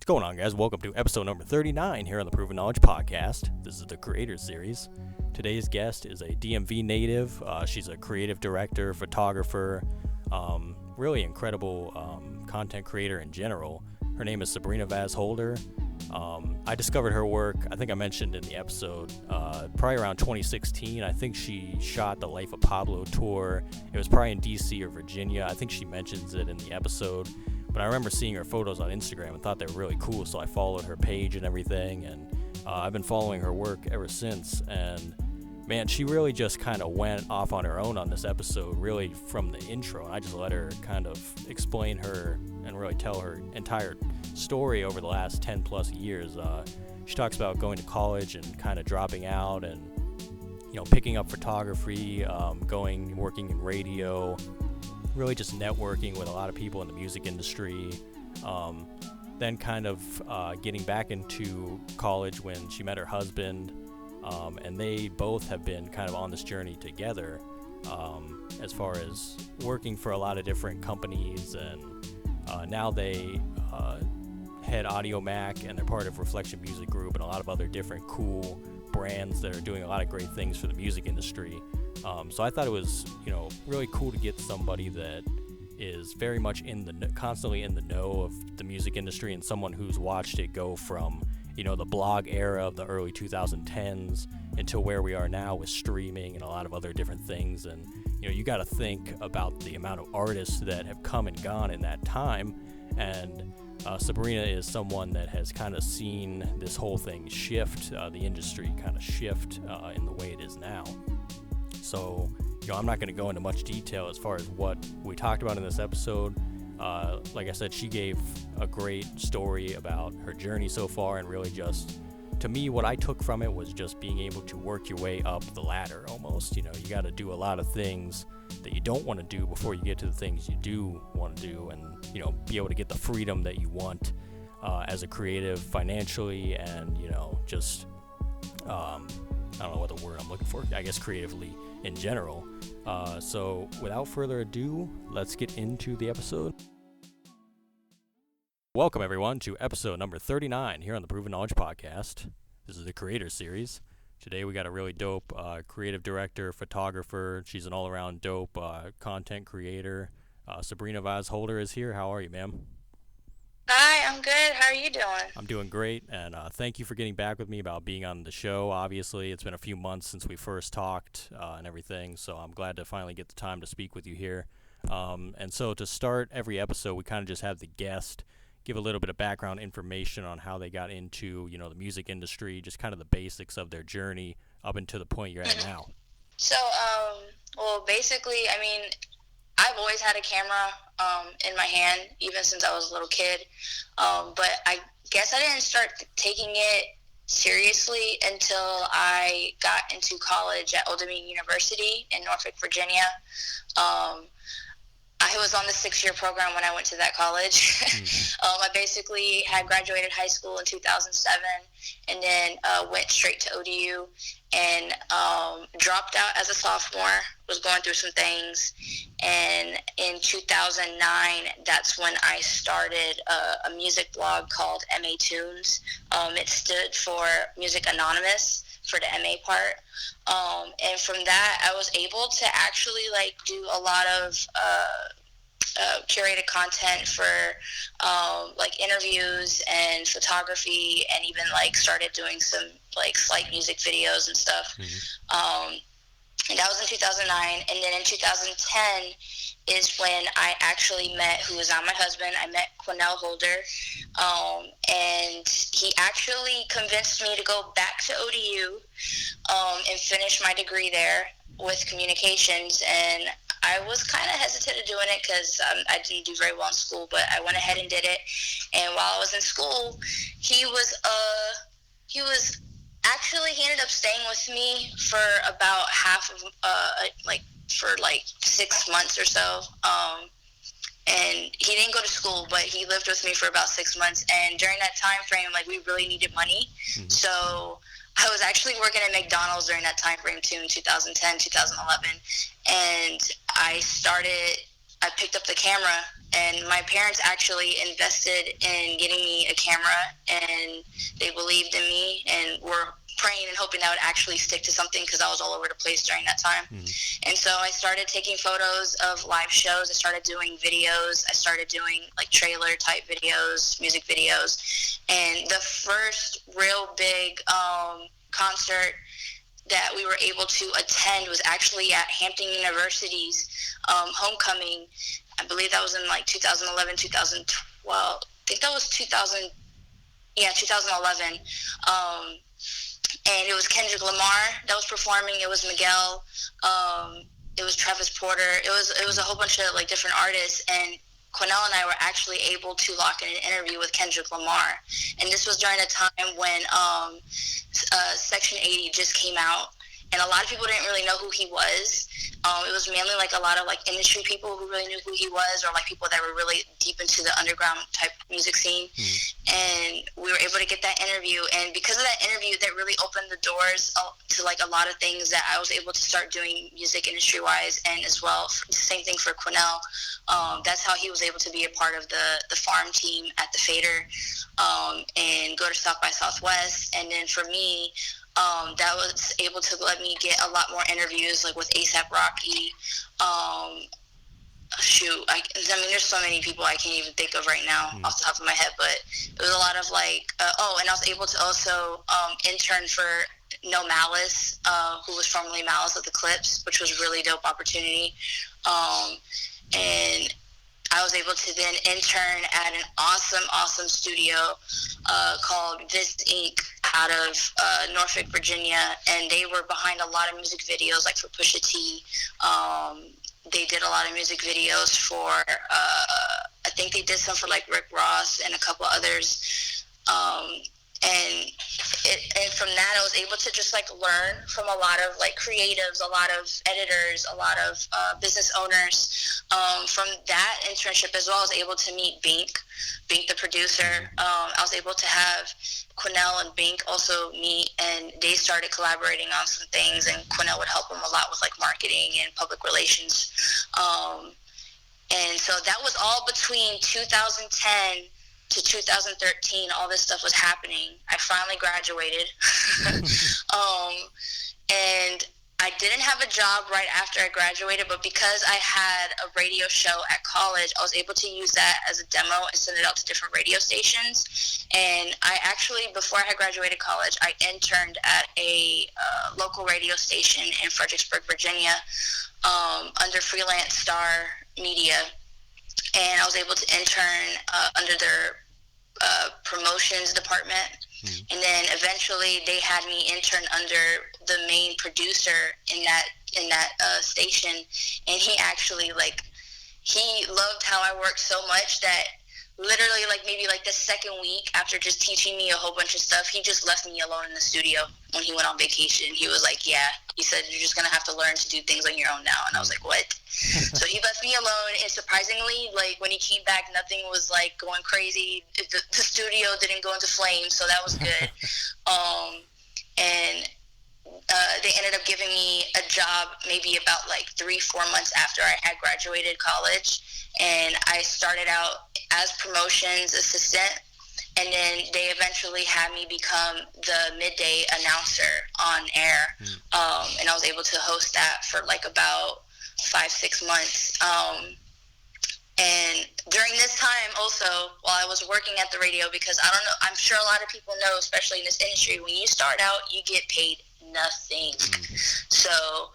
What's going on, guys? Welcome to episode number 39 here on the Proven Knowledge Podcast. This is the Creator Series. Today's guest is a DMV native. She's a creative director, photographer, really incredible content creator in general. Her name is Sabrina Vaz-Holder. I discovered her work, I think I mentioned in the episode, probably around 2016. I think she shot the Life of Pablo tour. It was probably in DC or Virginia. I think she mentions it in the episode. But I remember seeing her photos on Instagram and thought they were really cool, so I followed her page and everything, and I've been following her work ever since. And man, she really just kind of went off on her own on this episode, really from the intro, and I just let her kind of explain her and really tell her entire story over the last 10 plus years. She talks about going to college and kind of dropping out and, you know, picking up photography, working in radio, really just networking with a lot of people in the music industry, then kind of getting back into college when she met her husband, and they both have been kind of on this journey together, as far as working for a lot of different companies, and now they head Audio Mac, and they're part of Reflection Music Group and a lot of other different cool brands that are doing a lot of great things for the music industry. So I thought it was, really cool to get somebody that is very much constantly in the know of the music industry, and someone who's watched it go from, the blog era of the early 2010s until where we are now with streaming and a lot of other different things. And, you got to think about the amount of artists that have come and gone in that time. And Sabrina is someone that has kind of seen this whole thing shift, the industry kind of shift in the way it is now. So, I'm not going to go into much detail as far as what we talked about in this episode. Like I said, she gave a great story about her journey so far, and really just, to me, what I took from it was just being able to work your way up the ladder almost. You got to do a lot of things that you don't want to do before you get to the things you do want to do, and, be able to get the freedom that you want as a creative financially, and, just, I don't know what the word I'm looking for, I guess creatively in general. So without further ado, let's get into the episode. Welcome everyone to episode number 39 here on the Proven Knowledge Podcast. This is the Creator Series. Today we got a really dope creative director, photographer. She's an all-around dope content creator. Sabrina Vaz-Holder is here. How are you, ma'am? Hi, I'm good. How are you doing? I'm doing great, and thank you for getting back with me about being on the show. Obviously, it's been a few months since we first talked and everything, so I'm glad to finally get the time to speak with you here. And so to start every episode, we kind of just have the guest give a little bit of background information on how they got into, the music industry, just kind of the basics of their journey up until the point you're at now. So, basically, I've always had a camera in my hand, even since I was a little kid. But I guess I didn't start taking it seriously until I got into college at Old Dominion University in Norfolk, Virginia. I was on the 6-year program when I went to that college. I basically had graduated high school in 2007 and then went straight to ODU and dropped out as a sophomore, was going through some things. And in 2009, that's when I started a music blog called MA Tunes. It stood for Music Anonymous for the MA part. And from that, I was able to actually do a lot of curated content for interviews and photography, and even started doing some slight music videos and stuff. And that was in 2009. And then in 2010 is when I actually met, who is now my husband, I met Quinelle Holder. And he actually convinced me to go back to ODU and finish my degree there with communications. And I was kind of hesitant to doing it because I didn't do very well in school, but I went ahead and did it. And while I was in school, he ended up staying with me for about half of, for 6 months or so. And he didn't go to school, but he lived with me for about 6 months. And during that time frame, we really needed money. So I was actually working at McDonald's during that time frame too, in 2010, 2011. And I started I picked up the camera, and my parents actually invested in getting me a camera, and they believed in me and were praying and hoping that I would actually stick to something because I was all over the place during that time. And so I started taking photos of live shows. I started doing videos. I started doing like trailer type videos, music videos. And the first real big concert that we were able to attend was actually at Hampton University's homecoming. I believe that was in like 2011, 2012. I think that was 2011. And it was Kendrick Lamar that was performing. It was Miguel. It was Travis Porter. It was a whole bunch of like different artists. And Quinelle and I were actually able to lock in an interview with Kendrick Lamar. And this was during a time when Section 80 just came out. And a lot of people didn't really know who he was. It was mainly like a lot of like industry people who really knew who he was, or like people that were really deep into the underground type music scene. And we were able to get that interview. And because of that interview, that really opened the doors to like a lot of things that I was able to start doing music industry wise. And as well, the same thing for Quinelle. That's how he was able to be a part of the farm team at the Fader, and go to South by Southwest. And then for me, that was able to let me get a lot more interviews, like with A$AP Rocky. I mean, there's so many people I can't even think of right now off the top of my head, but it was a lot of like, and I was able to also intern for No Malice, who was formerly Malice of the Clips, which was a really dope opportunity. And I was able to then intern at an awesome studio called Viz Inc. out of Norfolk, Virginia, and they were behind a lot of music videos, like for Pusha T. They did a lot of music videos for, I think they did some for like Rick Ross and a couple others. And from that, I was able to just like learn from a lot of like creatives, a lot of editors, a lot of business owners. From that internship as well, I was able to meet Bink the producer. I was able to have Quinelle and Bink also meet, and they started collaborating on some things, and Quinelle would help them a lot with like marketing and public relations. And so that was all between 2010 to 2013. All this stuff was happening. I finally graduated. And I didn't have a job right after I graduated, but because I had a radio show at college, I was able to use that as a demo and send it out to different radio stations. And I actually, before I had graduated college, I interned at a local radio station in Fredericksburg, Virginia, under Freelance Star Media. And I was able to intern under their promotions department. And then eventually they had me intern under the main producer in that station. And he actually, like, he loved how I worked so much that literally, like, maybe like the second week after just teaching me a whole bunch of stuff, he just left me alone in the studio when he went on vacation. He was like, yeah, he said, you're just going to have to learn to do things on your own now. And I was like, what? So he left me alone, and surprisingly, like, when he came back, nothing was like going crazy. The studio didn't go into flames, so that was good. And they ended up giving me a job maybe about like 3-4 months after I had graduated college, and I started out as promotions assistant, and then they eventually had me become the midday announcer on air. And I was able to host that for like about 5-6 months. And during this time also, while I was working at the radio, because I don't know, I'm sure a lot of people know, especially in this industry, when you start out, you get paid nothing. So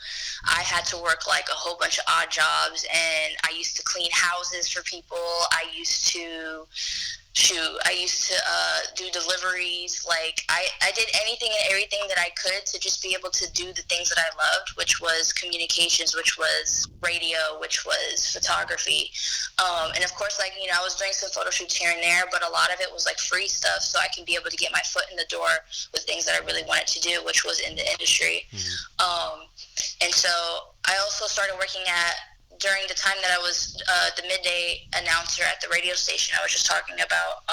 I had to work like a whole bunch of odd jobs, and I used to clean houses for people. I used to do deliveries. Like, I did anything and everything that I could to just be able to do the things that I loved, which was communications, which was radio, which was photography. And of course, like, you know, I was doing some photo shoots here and there, but a lot of it was like free stuff, so I can be able to get my foot in the door with things that I really wanted to do, which was in the industry. And so I also started working during the time that I was the midday announcer at the radio station I was just talking about.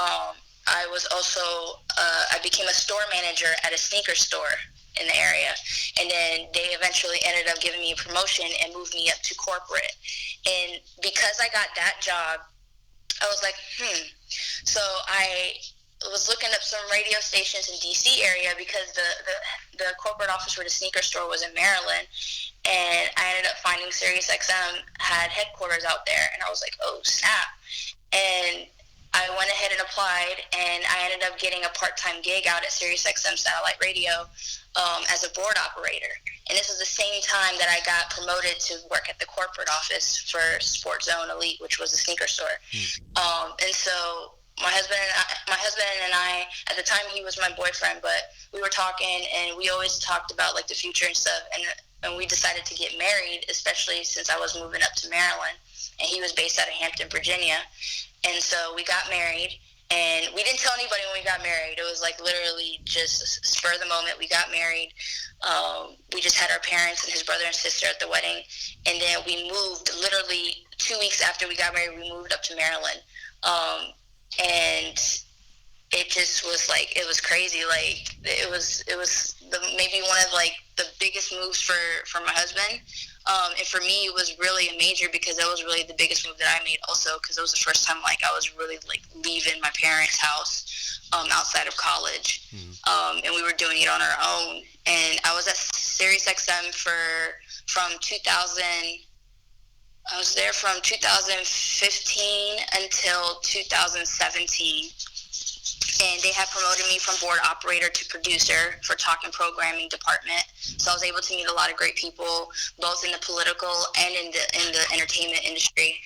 I was also I became a store manager at a sneaker store in the area, and then they eventually ended up giving me a promotion and moved me up to corporate. And because I got that job, I was like, So I was looking up some radio stations in DC area because the corporate office for the sneaker store was in Maryland, and I ended up finding SiriusXM had headquarters out there, and I was like, oh snap. And I went ahead and applied, and I ended up getting a part-time gig out at SiriusXM Satellite Radio as a board operator. And this was the same time that I got promoted to work at the corporate office for Sports Zone Elite, which was a sneaker store. And so my husband and I, at the time he was my boyfriend, but we were talking, and we always talked about like the future and stuff. And we decided to get married, especially since I was moving up to Maryland, and he was based out of Hampton, Virginia. And so we got married, and we didn't tell anybody when we got married. It was like literally just spur of the moment. We got married. We just had our parents and his brother and sister at the wedding. And then we moved literally 2 weeks after we got married. We moved up to Maryland. And it just was like, it was crazy. Like it was maybe one of like the biggest moves for my husband. And for me, it was really a major because that was really the biggest move that I made also, because it was the first time like I was really like leaving my parents' house outside of college. And we were doing it on our own. And I was at SiriusXM from 2000. I was there from 2015 until 2017. And they had promoted me from board operator to producer for talk and programming department. So I was able to meet a lot of great people, both in the political and in the entertainment industry,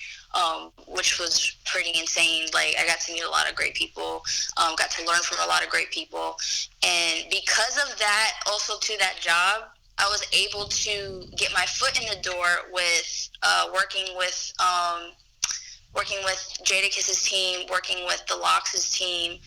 which was pretty insane. Like I got to meet a lot of great people, got to learn from a lot of great people. And because of that, also to that job, I was able to get my foot in the door with working with Jadakiss's team, working with the LOX's team,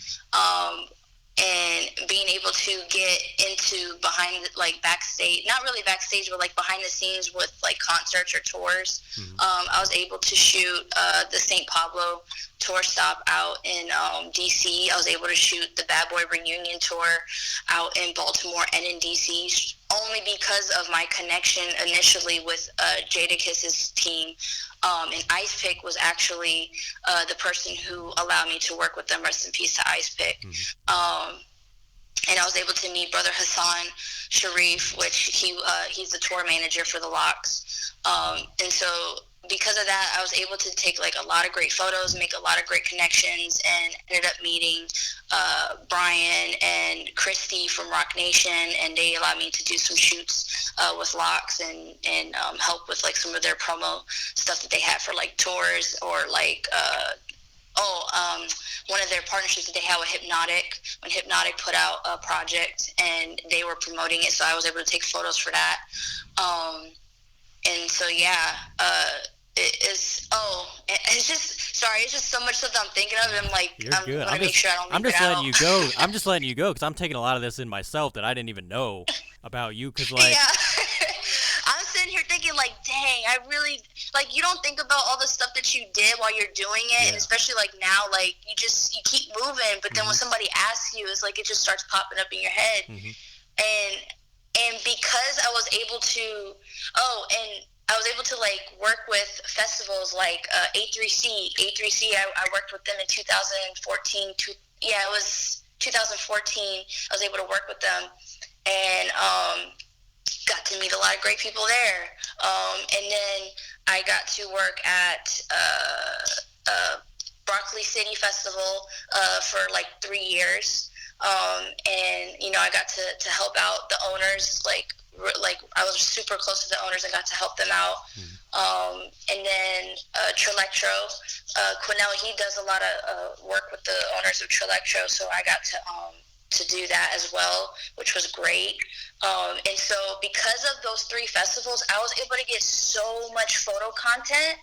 and being able to get into behind, like backstage, not really backstage, but like behind the scenes with like concerts or tours. I was able to shoot the St. Pablo tour stop out in DC. I was able to shoot the Bad Boy Reunion tour out in Baltimore and in DC, only because of my connection initially with Jadakiss's team. And Ice Pick was actually the person who allowed me to work with them. Rest in peace to Ice Pick. And I was able to meet Brother Hassan Sharif, which he's the tour manager for the LOX. And so because of that, I was able to take like a lot of great photos, make a lot of great connections, and ended up meeting Brian and Christy from Rock Nation, and they allowed me to do some shoots with LOX and help with like some of their promo stuff that they had for like tours, or like one of their partnerships that they had with Hypnotic, when Hypnotic put out a project and they were promoting it, so I was able to take photos for that. And so it's just so much stuff that I'm thinking of, and like You're I'm good. gonna make sure I don't leave it letting out. you go. I'm just letting you go because I'm taking a lot of this in myself that I didn't even know about you. Because like, Yeah. I'm sitting here thinking like, dang, I really like, you don't think about all the stuff that you did while you're doing it, and especially like now, like you keep moving, but then when somebody asks you, it's like it just starts popping up in your head. And because I was able to, I was able to like work with festivals like A3C. I worked with them in 2014. It was 2014. I was able to work with them, and got to meet a lot of great people there. And then I got to work at Broccoli City Festival for like 3 years. And I got to help out the owners, like I was super close to the owners and got to help them out. And then Trilectro, Quinelle, he does a lot of work with the owners of Trilectro, so I got to do that as well, which was great. And so because of those 3 festivals, I was able to get so much photo content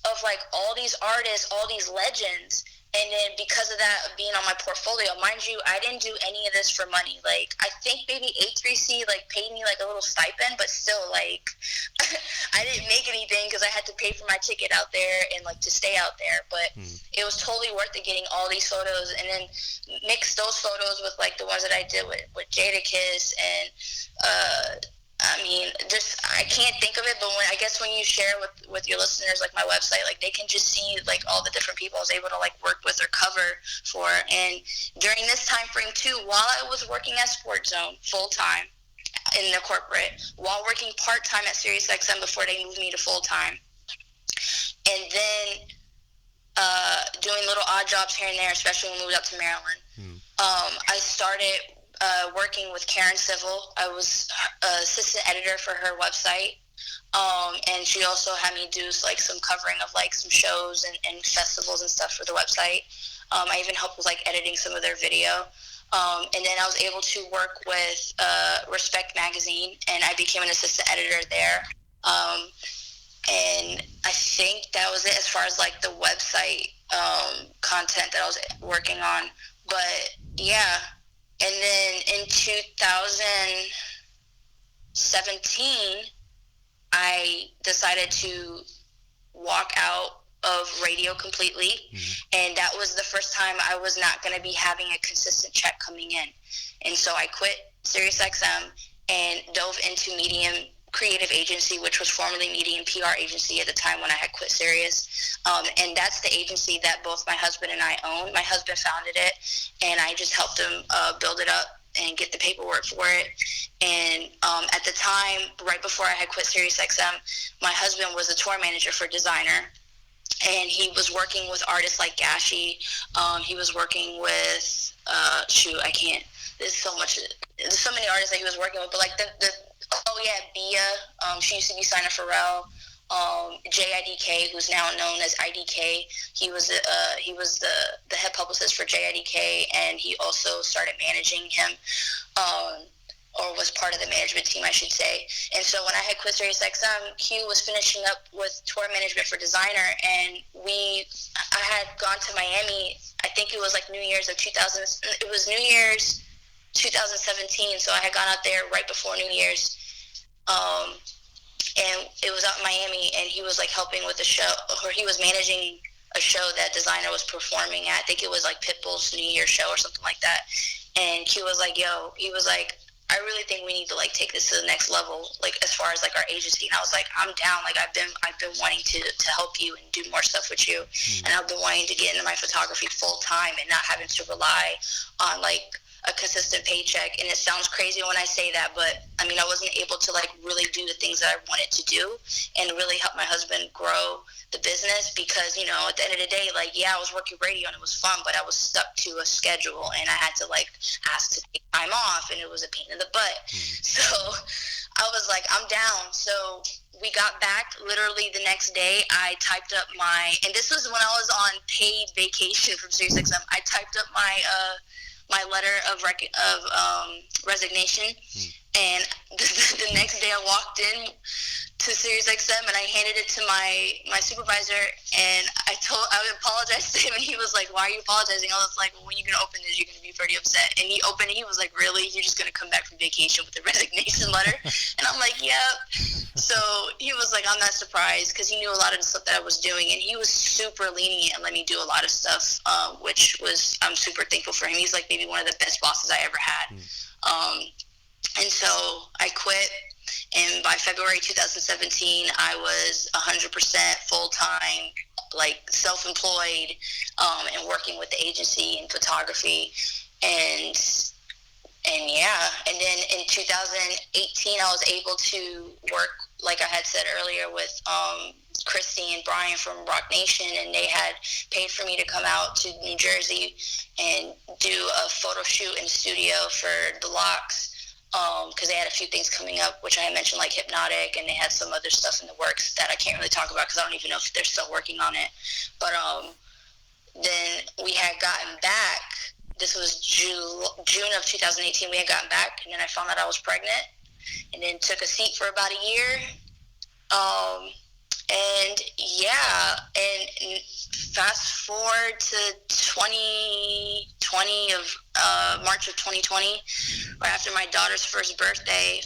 of like all these artists, all these legends. And then because of that being on my portfolio, mind you, I didn't do any of this for money. Like, I think maybe A3C, like, paid me, like, a little stipend, but still, like, I didn't make anything because I had to pay for my ticket out there and, like, to stay out there. But it was totally worth it getting all these photos and then mix those photos with, like, the ones that I did with Jadakiss and, I mean, just, I can't think of it, but when you share with your listeners, like, my website, like, they can just see, like, all the different people I was able to, like, work with or cover for. And during this time frame, too, while I was working at Sports Zone full-time in the corporate, while working part-time at SiriusXM before they moved me to full-time, and then doing little odd jobs here and there, especially when we moved up to Maryland, I started working with Karen Civil. I was assistant editor for her website, and she also had me do like some covering of like some shows and festivals and stuff for the website. I even helped with like editing some of their video. And then I was able to work with Respect Magazine, and I became an assistant editor there. And I think that was it as far as like the website content that I was working on. But yeah. And then in 2017, I decided to walk out of radio completely. And that was the first time I was not going to be having a consistent check coming in. And so I quit SiriusXM and dove into Medium Creative Agency, which was formerly Medium PR Agency at the time when I had quit Sirius. And that's the agency that both my husband and I own. My husband founded it, and I just helped him build it up and get the paperwork for it. And at the time, right before I had quit SiriusXM, my husband was a tour manager for Designer, and he was working with artists like Gashi. He was working with, there's so many artists that he was working with, but like Bia, she used to be signed to Pharrell. JIDK, who's now known as IDK, he was the head publicist for JIDK, and he also started managing him, or was part of the management team, I should say. And so when I had quit SiriusXM, Q was finishing up with tour management for Designer, and I had gone to Miami. I think it was like New Year's 2017, so I had gone out there right before New Year's. And it was out in Miami, and he was like helping with the show, or he was managing a show that Designer was performing at. I think it was like Pitbull's New Year's show or something like that. And Q was like, he was like, I really think we need to like take this to the next level, like as far as like our agency. And I was like, I'm down. Like I've been wanting to help you and do more stuff with you. And I've been wanting to get into my photography full time and not having to rely on like a consistent paycheck. And it sounds crazy when I say that, but I mean, I wasn't able to like really do the things that I wanted to do and really help my husband grow the business, because, you know, at the end of the day, like, yeah, I was working radio and it was fun, but I was stuck to a schedule and I had to like ask to take time off, and it was a pain in the butt. So I was like, I'm down. So we got back literally the next day. I typed up and this was when I was on paid vacation from SiriusXM. I typed up my letter of resignation, and the next day I walked in to SiriusXM and I handed it to my supervisor, and I apologized to him, and he was like, "Why are you apologizing?" I was like, "Well, when you're gonna open this, you're gonna be pretty upset." And he opened it. He was like, "Really? You're just gonna come back from vacation with a resignation letter?" And I'm like, "Yep." So he was like, "I'm not surprised," because he knew a lot of the stuff that I was doing, and he was super lenient and let me do a lot of stuff, which I'm super thankful for him. He's like maybe one of the best bosses I ever had. And so I quit, and by February 2017, I was 100% full-time, like self-employed, and working with the agency in photography. And yeah, and then in 2018, I was able to work, like I had said earlier, with Christy and Brian from Rock Nation, and they had paid for me to come out to New Jersey and do a photo shoot in the studio for the LOX, because they had a few things coming up, which I mentioned, like Hypnotic, and they had some other stuff in the works that I can't really talk about because I don't even know if they're still working on it. But then we had gotten back. This was June of 2018. We had gotten back, and then I found out I was pregnant, and then took a seat for about a year. And yeah, and fast forward to 2020 of March of 2020, right after my daughter's first birthday,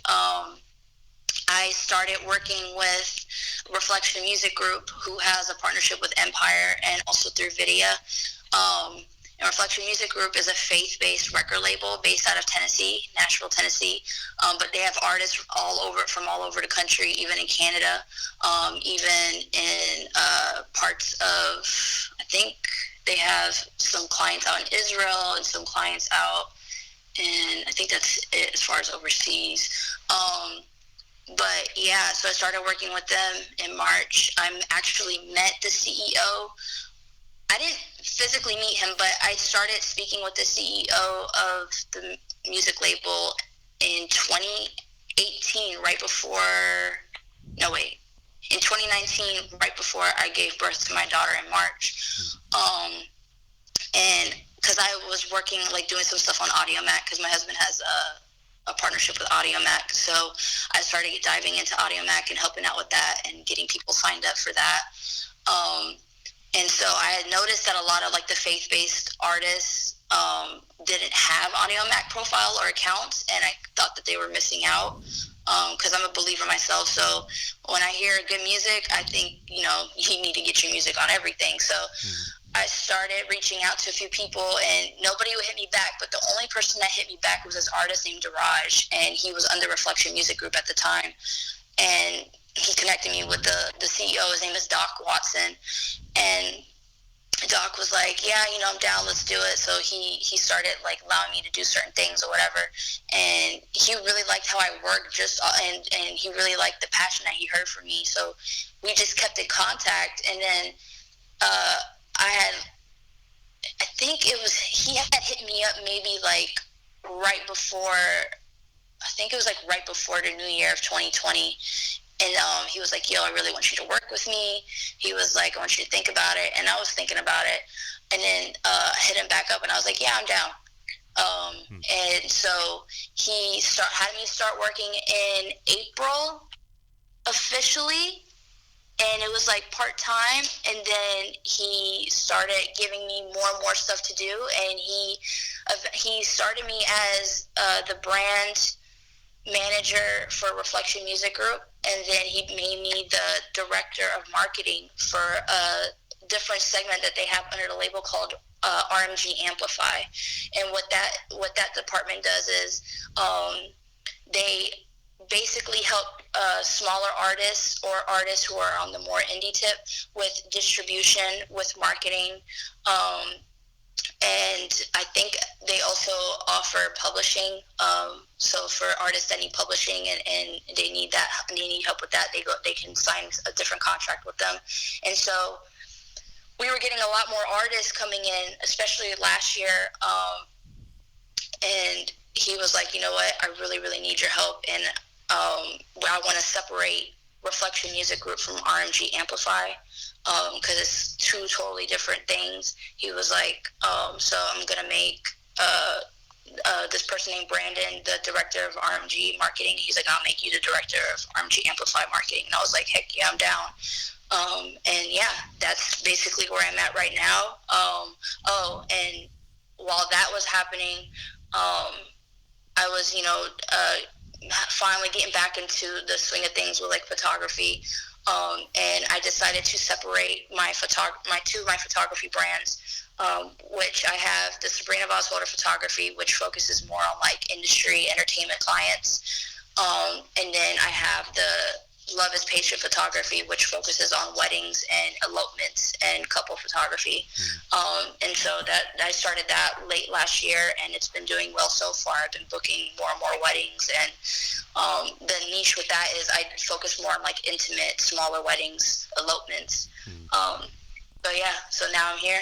I started working with Reflection Music Group, who has a partnership with Empire and also through Vidya. Um, and Reflection Music Group is a faith-based record label based out of Tennessee, Nashville, Tennessee. But they have artists from all over the country, even in Canada, even in parts of, I think they have some clients out in Israel and some clients out in, I think that's it as far as overseas. But yeah, so I started working with them in March. I actually met the CEO. I didn't physically meet him, but I started speaking with the CEO of the music label in 2018, right before, no, wait, in 2019, right before I gave birth to my daughter in March. And because I was working, like doing some stuff on AudioMac, because my husband has a partnership with AudioMac. So I started diving into AudioMac and helping out with that and getting people signed up for that. And so I had noticed that a lot of like the faith-based artists didn't have AudioMac profile or accounts, and I thought that they were missing out because I'm a believer myself. So when I hear good music, I think, you know, you need to get your music on everything. So I started reaching out to a few people, and nobody would hit me back. But the only person that hit me back was this artist named Daraj, and he was under Reflection Music Group at the time. And he connected me with the CEO. His name is Doc Watson. And Doc was like, yeah, you know, I'm down, let's do it. So he started like allowing me to do certain things or whatever. And he really liked how I worked, and he really liked the passion that he heard from me. So we just kept in contact. And then I think he had hit me up maybe like right before, I think it was like right before the new year of 2020. And he was like, yo, I really want you to work with me. He was like, I want you to think about it. And I was thinking about it. And then I hit him back up, and I was like, yeah, I'm down. And so he had me start working in April officially. And it was like part-time. And then he started giving me more and more stuff to do. And he started me as the brand manager for Reflection Music Group, and then he made me the director of marketing for a different segment that they have under the label called RMG Amplify. And what that department does is they basically help smaller artists or artists who are on the more indie tip with distribution, with marketing, and I think they also offer publishing. So for artists that need publishing and they need help with that, they can sign a different contract with them. And so we were getting a lot more artists coming in, especially last year. And he was like, you know what, I really, really need your help. And I want to separate Reflection Music Group from RMG Amplify, because it's two totally different things. He was like, so I'm going to make this person named Brandon the director of RMG Marketing. He's like, I'll make you the director of RMG Amplify Marketing. And I was like, heck yeah, I'm down. And yeah, that's basically where I'm at right now. And while that was happening, I was, finally getting back into the swing of things with like photography. And I decided to separate my two of my photography brands, which I have the Sabrina Vaz-Holder photography, which focuses more on like industry entertainment clients. And then I have the Love is Patient photography, which focuses on weddings and elopements and couple photography. And so that I started that late last year, and it's been doing well so far. I've been booking more and more weddings, and the niche with that is I focus more on like intimate, smaller weddings, elopements. So yeah, so now I'm here.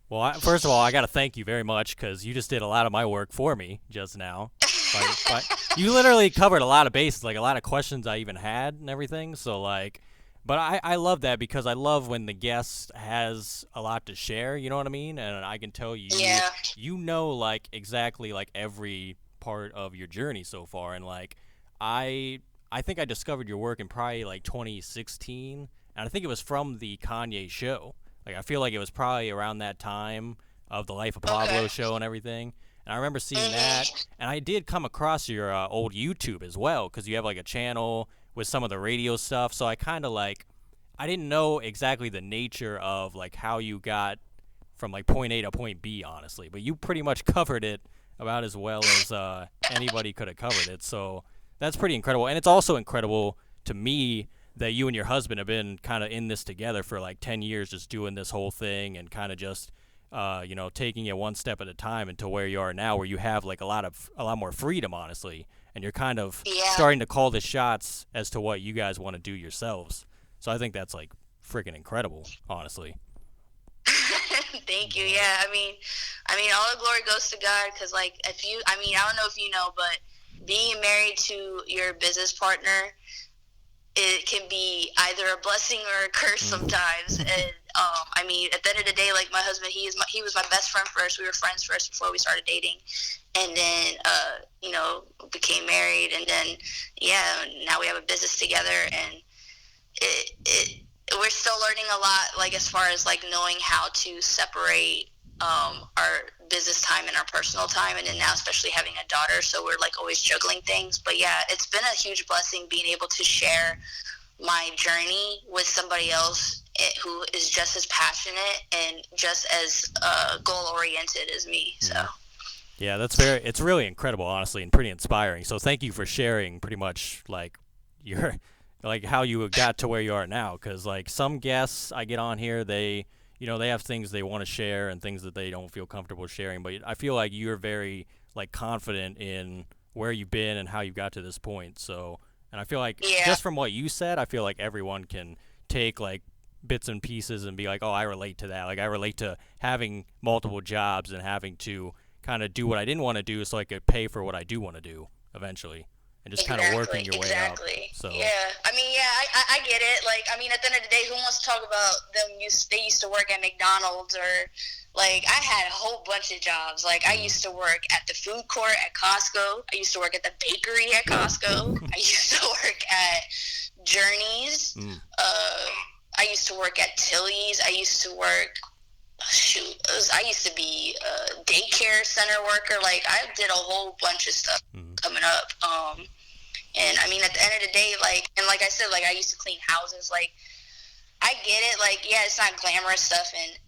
Well, first of all, I got to thank you very much because you just did a lot of my work for me just now. You literally covered a lot of bases, like a lot of questions I even had and everything. So like, but I love that because I love when the guest has a lot to share. You know what I mean? And I can tell you, you know, like exactly like every part of your journey so far, and like I I think I discovered your work in probably like 2016, and I think it was from the Kanye show. Like I feel like it was probably around that time of the Life of Pablo Okay. show and everything. And I remember seeing that, Mhm. and I did come across your old YouTube as well, because you have like a channel with some of the radio stuff. So I kind of like, I didn't know exactly the nature of like how you got from like point A to point B, honestly. But you pretty much covered it about as well as anybody could have covered it. So that's pretty incredible. And it's also incredible to me that you and your husband have been kind of in this together for like 10 years, just doing this whole thing and kind of just, taking it one step at a time until where you are now, where you have like a lot more freedom, honestly. And you're kind of Yeah. starting to call the shots as to what you guys want to do yourselves. So I think that's like freaking incredible, honestly. Thank you. But Yeah. All the glory goes to God because, like, I don't know if you know, but being married to your business partner, it can be either a blessing or a curse sometimes. And at the end of the day, like my husband, he was my best friend first. We were friends first before we started dating, and then became married, and then yeah, now we have a business together, and it we're still learning a lot, like as far as like knowing how to separate our business time and our personal time, and then now especially having a daughter, so we're like always juggling things. But yeah, it's been a huge blessing being able to share my journey with somebody else who is just as passionate and just as goal oriented as me. So yeah, it's really incredible, honestly, and pretty inspiring. So thank you for sharing pretty much like your, like how you got to where you are now. Because like some guests I get on here, they have things they want to share and things that they don't feel comfortable sharing. But I feel like you're very like confident in where you've been and how you got to this point. So, and I feel like yeah. just from what you said, I feel like everyone can take like bits and pieces and be like, oh, I relate to that. Like I relate to having multiple jobs and having to kind of do what I didn't want to do so I could pay for what I do want to do eventually, and just kind of working Exactly, your way up. exactly. So, Yeah, I get it. Like, at the end of the day, who wants to talk about them? They used to work at McDonald's, or like I had a whole bunch of jobs. Like, I mm, used to work at the food court at Costco. I used to work at the bakery at Costco. I used to work at Journeys. mm, I used to work at Tilly's. I used to work. I used to be a daycare center worker. Like, I did a whole bunch of stuff mm, coming up. And at the end of the day, like, and like I said, like I used to clean houses. Like, I get it. Like, yeah, it's not glamorous stuff, and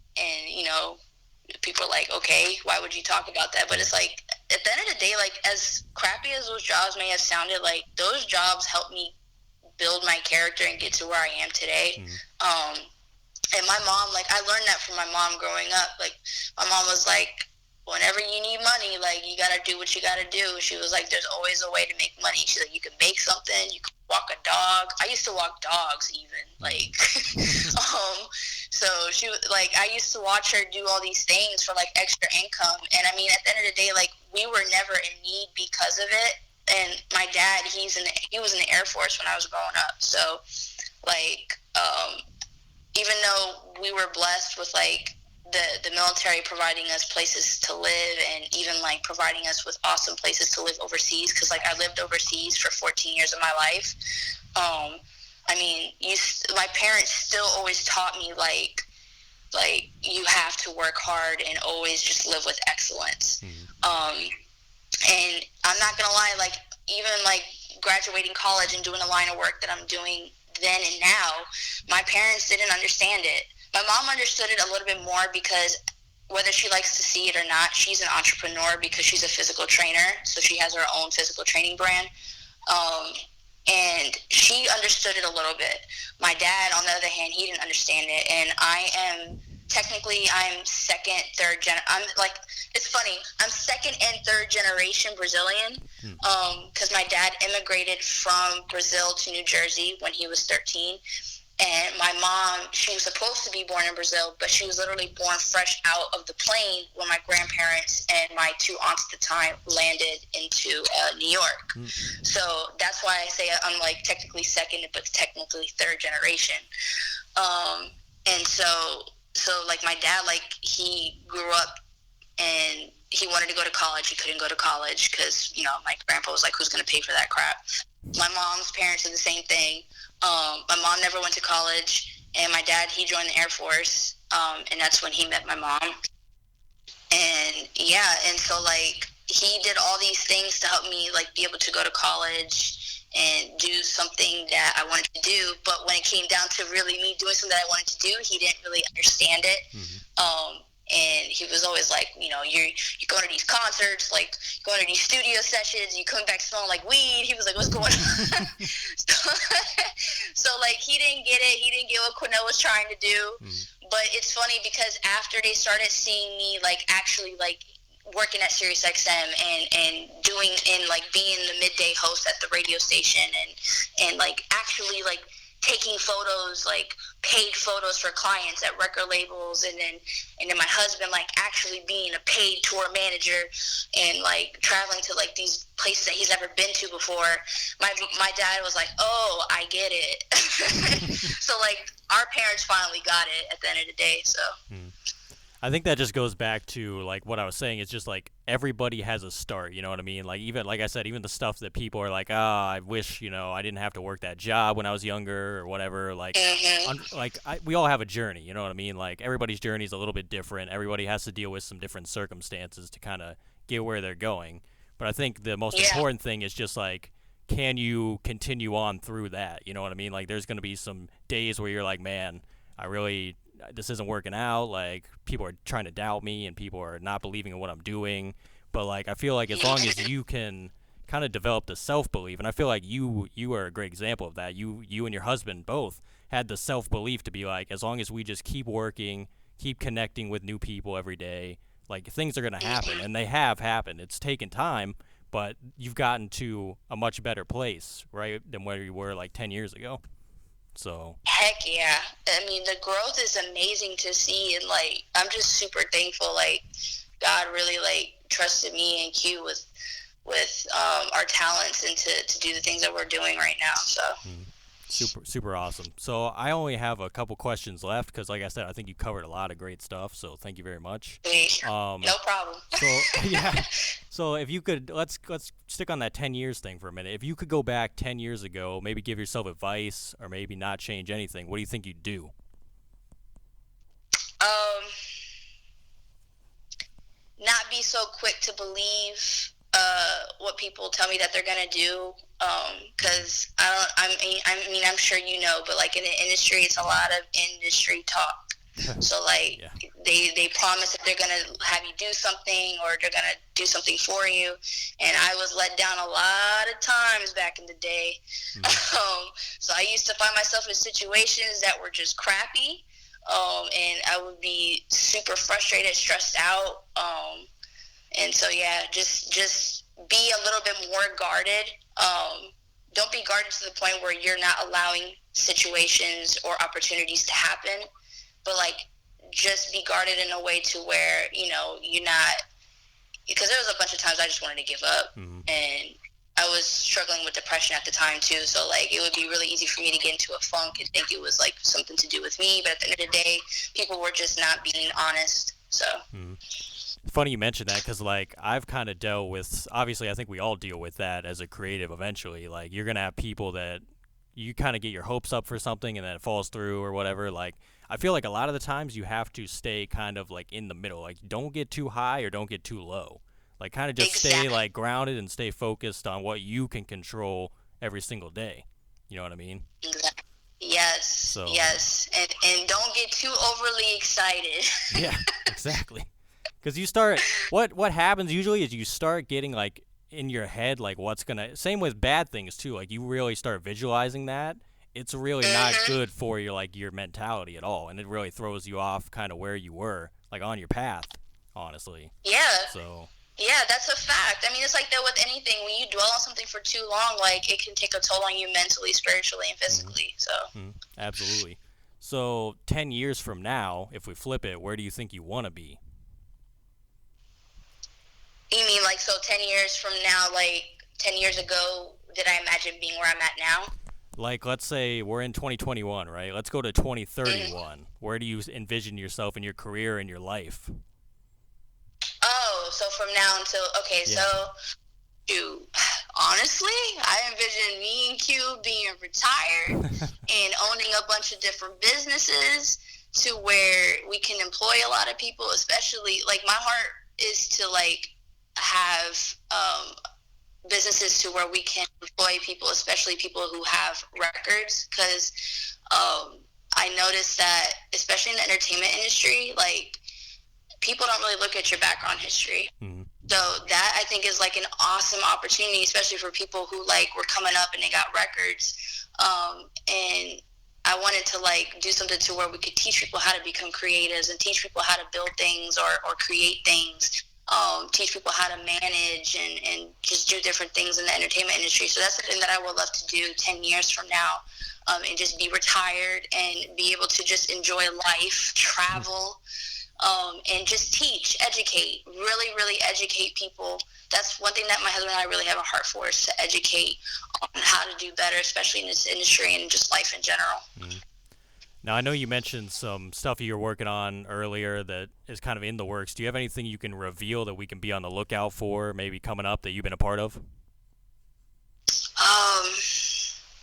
people are like, okay, why would you talk about that? But yeah, it's like at the end of the day, like as crappy as those jobs may have sounded, like those jobs helped me build my character and get to where I am today. mm, And my mom, like, I learned that from my mom growing up. Like, my mom was like, whenever you need money, like, you got to do what you got to do. She was like, there's always a way to make money. She's like, you can make something, you can walk a dog. I used to walk dogs even. Like, so she was like, I used to watch her do all these things for, like, extra income. And, at the end of the day, like, we were never in need because of it. And my dad, he was in the Air Force when I was growing up. So, like, even though we were blessed with like the military providing us places to live, and even like providing us with awesome places to live overseas, because like I lived overseas for 14 years of my life. My parents still always taught me like you have to work hard and always just live with excellence. And I'm not gonna lie, like even like graduating college and doing the line of work that I'm doing then and now, my parents didn't understand it. My mom understood it a little bit more because whether she likes to see it or not, she's an entrepreneur because she's a physical trainer. So she has her own physical training brand. And she understood it a little bit. My dad, on the other hand, he didn't understand it. And I'm second, third gen. It's funny. I'm second and third generation Brazilian, because my dad immigrated from Brazil to New Jersey when he was 13. And my mom, she was supposed to be born in Brazil, but she was literally born fresh out of the plane when my grandparents and my two aunts at the time landed into New York. So that's why I say I'm like technically second, but technically third generation. And so like my dad, like he grew up and he wanted to go to college. He couldn't go to college because, my grandpa was like, who's going to pay for that crap? My mom's parents did the same thing. My mom never went to college, and my dad, he joined the Air Force, and that's when he met my mom. And, and so, like, he did all these things to help me, like, be able to go to college and do something that I wanted to do. But when it came down to really me doing something that I wanted to do, he didn't really understand it. Mm-hmm. And he was always like, you're going to these concerts, like going to these studio sessions, you come back smelling like weed. He was like, what's going on? so like, he didn't get it. He didn't get what Quinelle was trying to do. Mm-hmm. But it's funny because after they started seeing me, like, actually, like, working at Sirius XM and doing, and like being the midday host at the radio station and like actually like taking photos, like paid photos for clients at record labels, and then my husband like actually being a paid tour manager and like traveling to like these places that he's never been to before. My dad was like, oh, I get it. So like our parents finally got it at the end of the day. So I think that just goes back to like what I was saying. It's just like everybody has a start, you know what I mean? Like, even like I said, even the stuff that people are like, I wish, I didn't have to work that job when I was younger or whatever. Like, we all have a journey, you know what I mean? Like, everybody's journey is a little bit different. Everybody has to deal with some different circumstances to kind of get where they're going. But I think the most important thing is just like, can you continue on through that? You know what I mean? Like, there's going to be some days where you're like, man, this isn't working out. Like, people are trying to doubt me and people are not believing in what I'm doing. But like, I feel like as long as you can kind of develop the self-belief, and I feel like you are a great example of that. You and your husband both had the self-belief to be like, as long as we just keep working, keep connecting with new people every day, like, things are going to happen. And they have happened. It's taken time, but you've gotten to a much better place, right, than where you were like 10 years ago. So heck yeah. I mean, the growth is amazing to see, and like, I'm just super thankful. Like, God really like trusted me and Q with our talents and to do the things that we're doing right now. So super awesome. So I only have a couple questions left because, like I said, I think you covered a lot of great stuff. So thank you very much. No problem. So if you could, let's stick on that 10 years thing for a minute. If you could go back 10 years ago, maybe give yourself advice or maybe not change anything, what do you think you'd do? Not be so quick to believe what people tell me that they're gonna do, because I'm sure you know, but like in the industry, it's a lot of industry talk. So like they promise that they're gonna have you do something or they're gonna do something for you, and I was let down a lot of times back in the day. So I used to find myself in situations that were just crappy, and I would be super frustrated, stressed out. And so, just be a little bit more guarded. Don't be guarded to the point where you're not allowing situations or opportunities to happen, but like, just be guarded in a way to where, you're not, because there was a bunch of times I just wanted to give up, and I was struggling with depression at the time too. So like, it would be really easy for me to get into a funk and think it was like something to do with me. But at the end of the day, people were just not being honest. So. Funny you mentioned that, because like, I've kind of dealt with, obviously I think we all deal with that as a creative eventually. Like, you're gonna have people that you kind of get your hopes up for something and then it falls through or whatever. Like, I feel like a lot of the times you have to stay kind of like in the middle. Like, don't get too high or don't get too low. Like, kind of just stay like grounded and stay focused on what you can control every single day. You know what I mean? Exactly. Yes. Yes. And don't get too overly excited. Yeah, exactly. Because you start, what happens usually is you start getting like in your head like what's gonna, same with bad things too, like you really start visualizing that. It's really not good for your mentality at all, and it really throws you off kind of where you were, like on your path, honestly. Yeah. So. Yeah, that's a fact. I mean, it's like that with anything. When you dwell on something for too long, like, it can take a toll on you mentally, spiritually, and physically. So. Absolutely. So 10 years from now, if we flip it, where do you think you want to be? You mean like, so 10 years from now, like 10 years ago, did I imagine being where I'm at now? Like, let's say we're in 2021, right? Let's go to 2031. Where do you envision yourself in your career and your life? Oh, so from now until, okay, Yeah. so, dude, honestly, I envision me and Q being retired and owning a bunch of different businesses to where we can employ a lot of people, especially, like, my heart is to, like, have businesses to where we can employ people, especially people who have records, because I noticed that, especially in the entertainment industry, like, people don't really look at your background history. Mm-hmm. So that, I think, is like an awesome opportunity, especially for people who like were coming up and they got records. And I wanted to like do something to where we could teach people how to become creatives and teach people how to build things or create things. Teach people how to manage and just do different things in the entertainment industry. So that's something that I would love to do 10 years from now, and just be retired and be able to just enjoy life, travel, and just teach, educate, really, really educate people. That's one thing that my husband and I really have a heart for, is to educate on how to do better, especially in this industry and just life in general. Mm-hmm. Now, I know you mentioned some stuff you were working on earlier that is kind of in the works. Do you have anything you can reveal that we can be on the lookout for, maybe coming up, that you've been a part of?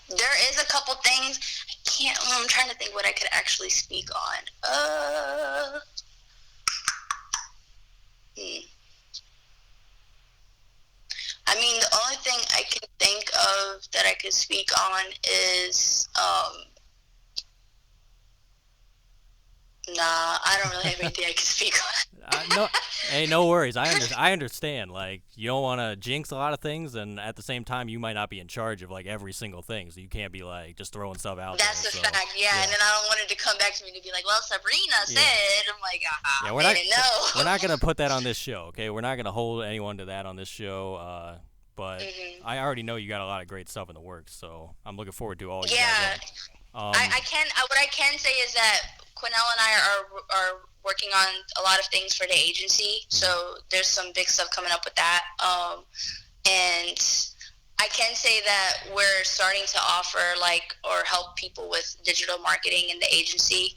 There is a couple things. I'm trying to think what I could actually speak on. I mean, the only thing I can think of that I could speak on is, nah, I don't really have anything I can speak on. No, hey, no worries. I understand. Like, you don't want to jinx a lot of things, and at the same time, you might not be in charge of like every single thing, so you can't be like just throwing stuff out. That's there, a so, fact, yeah. And then I don't want it to come back to me to be like, well, Sabrina said. I'm like, yeah, we're not gonna put that on this show, okay? We're not gonna hold anyone to that on this show. But I already know you got a lot of great stuff in the works, so I'm looking forward to all you guys. What I can say is that Quinelle and I are working on a lot of things for the agency, so there's some big stuff coming up with that. And I can say that we're starting to offer or help people with digital marketing in the agency.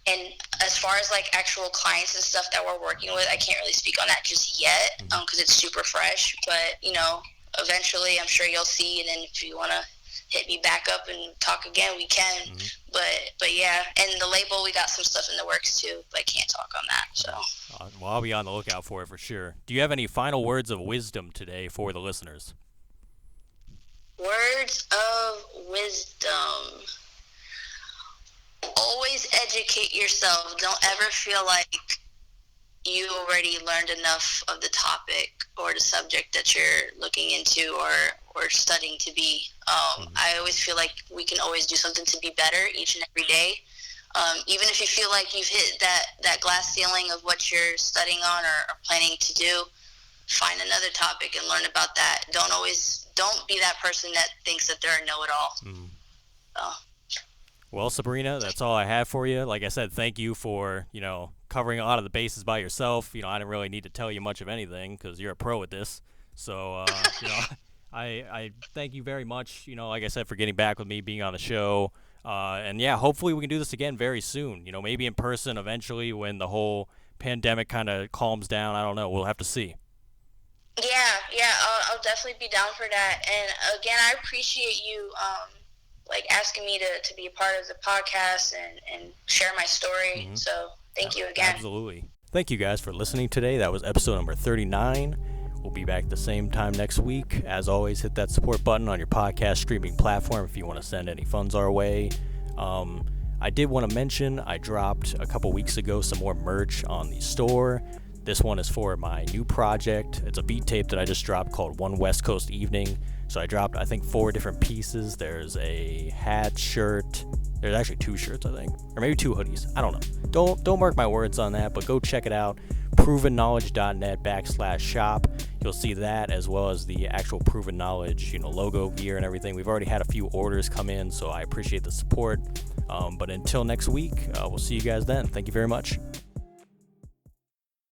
And as far as like actual clients and stuff that we're working with, I can't really speak on that just yet, because it's super fresh. But eventually, I'm sure you'll see. And then if you want to hit me back up and talk again, we can. But yeah, and the label, we got some stuff in the works too, but I can't talk on that. So well, I'll be on the lookout for it for sure. Do you have any final words of wisdom today for the listeners? Words of wisdom. Always educate yourself. Don't ever feel like you already learned enough of the topic or the subject that you're looking into or studying to be. I always feel like we can always do something to be better each and every day. Even if you feel like you've hit that glass ceiling of what you're studying on or planning to do, find another topic and learn about that. Don't be that person that thinks that they're a know-it-all. Well, Sabrina, that's all I have for you. Like I said, thank you for, covering a lot of the bases by yourself. I didn't really need to tell you much of anything because you're a pro at this. So, I thank you very much, like I said, for getting back with me, being on the show. And yeah, hopefully we can do this again very soon, maybe in person eventually when the whole pandemic kind of calms down. I don't know. We'll have to see. Yeah, I'll definitely be down for that. And again, I appreciate you, asking me to be a part of the podcast and share my story. So thank you again. Absolutely. Thank you guys for listening today. That was episode number 39. We'll be back the same time next week. As always, hit that support button on your podcast streaming platform if you want to send any funds our way. I did want to mention I dropped a couple weeks ago some more merch on the store. This one is for my new project. It's a beat tape that I just dropped called One West Coast Evening. So I dropped, I think, 4 different pieces. There's a hat, shirt. There's actually 2 shirts, I think. Or maybe 2 hoodies. I don't know. Don't mark my words on that, but go check it out. provenknowledge.net/shop. You'll see that as well as the actual Proven Knowledge, logo, gear, and everything. We've already had a few orders come in, so I appreciate the support. But until next week, we'll see you guys then. Thank you very much.